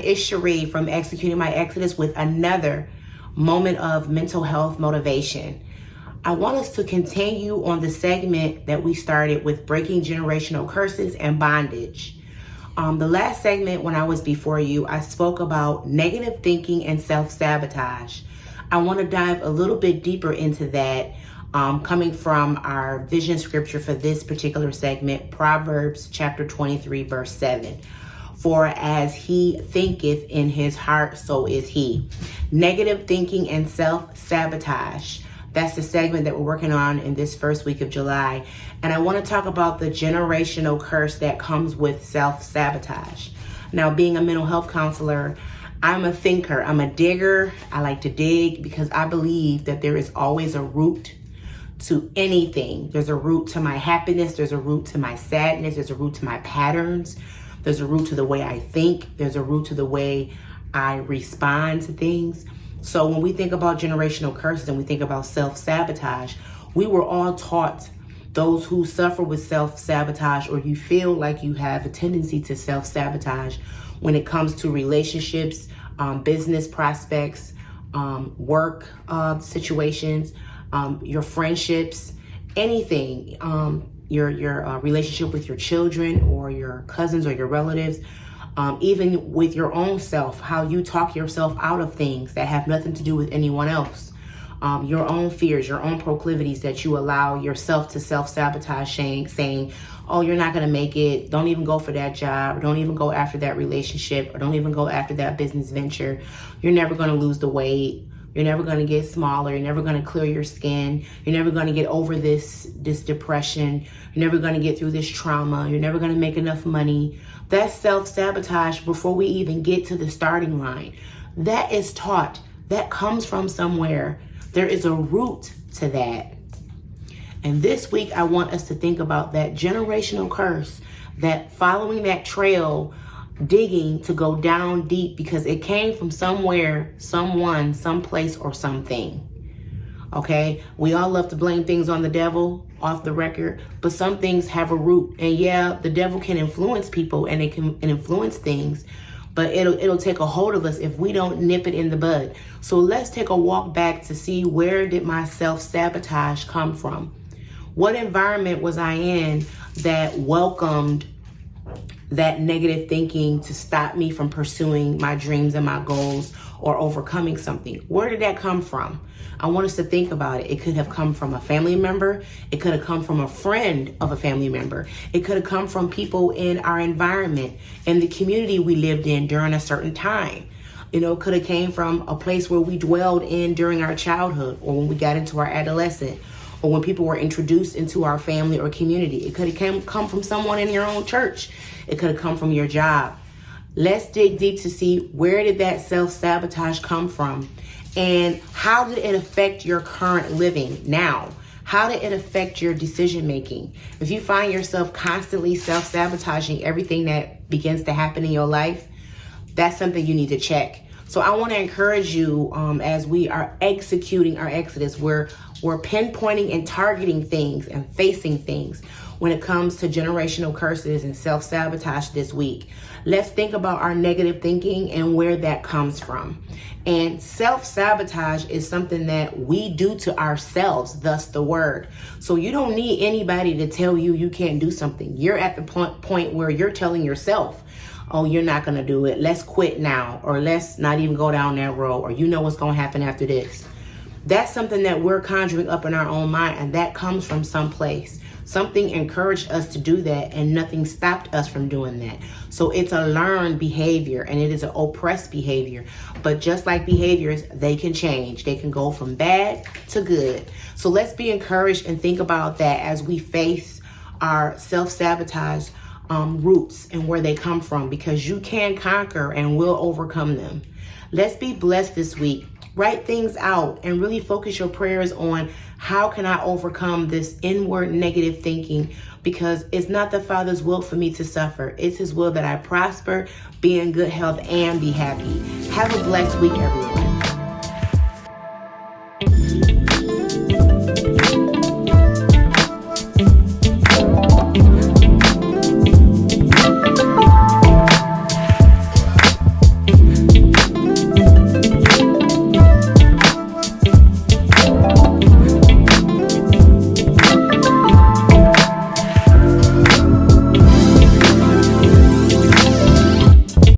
It's Sheree from Executing My Exodus with another moment of mental health motivation. I want us to continue on the segment that we started with breaking generational curses and bondage. The last segment when I was before you, I spoke about negative thinking and self-sabotage. I want to dive a little bit deeper into that, coming from our vision scripture for this particular segment, Proverbs chapter 23, verse 7. For as he thinketh in his heart, so is he. Negative thinking and self-sabotage. That's the segment that we're working on in this first week of July. And I want to talk about the generational curse that comes with self-sabotage. Now, being a mental health counselor, I'm a thinker. I'm a digger. I like to dig because I believe that there is always a root to anything. There's a root to my happiness. There's a root to my sadness. There's a root to my patterns. There's a root to the way I think. There's a root to the way I respond to things. So when we think about generational curses and we think about self-sabotage, we were all taught, those who suffer with self-sabotage, or you feel like you have a tendency to self-sabotage when it comes to relationships, business prospects, work situations, your friendships, anything, your relationship with your children or your cousins or your relatives, even with your own self, how you talk yourself out of things that have nothing to do with anyone else, your own fears, your own proclivities that you allow yourself to self-sabotage, saying, oh, you're not going to make it, don't even go for that job, or don't even go after that relationship, or don't even go after that business venture, you're never going to lose the weight, you're never going to get smaller. You're never going to clear your skin. You're never going to get over this depression. You're never going to get through this trauma. You're never going to make enough money. That's self-sabotage before we even get to the starting line. That is taught. That comes from somewhere. There is a root to that. And this week, I want us to think about that generational curse, that following that trail, digging to go down deep because it came from somewhere, someone, someplace, or something. Okay, we all love to blame things on the devil, off the record, but some things have a root. And yeah, the devil can influence people and it can influence things, but it'll take a hold of us if we don't nip it in the bud. So let's take a walk back to see, where did my self-sabotage come from? What environment was I in that welcomed that negative thinking to stop me from pursuing my dreams and my goals or overcoming something? Where did that come from? I want us to think about it. It could have come from a family member. It could have come from a friend of a family member. It could have come from people in our environment, in the community we lived in during a certain time. You know, it could have came from a place where we dwelled in during our childhood, or when we got into our adolescent, or when people were introduced into our family or community. It could have come from someone in your own church. It could have come from your job. Let's dig deep to see, where did that self-sabotage come from? And how did it affect your current living now? How did it affect your decision making? If you find yourself constantly self-sabotaging everything that begins to happen in your life, that's something you need to check. So I want to encourage you, as we are executing our exodus, we're pinpointing and targeting things and facing things when it comes to generational curses and self-sabotage this week. Let's think about our negative thinking and where that comes from. And self-sabotage is something that we do to ourselves, thus the word. So you don't need anybody to tell you you can't do something. You're at the point where you're telling yourself, oh, you're not going to do it. Let's quit now, or let's not even go down that road, or you know what's going to happen after this. That's something that we're conjuring up in our own mind, and that comes from someplace. Something encouraged us to do that, and nothing stopped us from doing that. So it's a learned behavior, and it is an oppressed behavior. But just like behaviors, they can change. They can go from bad to good. So let's be encouraged and think about that as we face our self-sabotage roots and where they come from, because you can conquer and will overcome them. Let's be blessed this week. Write things out and really focus your prayers on How can I overcome this inward negative thinking? Because it's not the Father's will for me to suffer. It's his will that I prosper, be in good health, and be happy. Have a blessed week, everyone.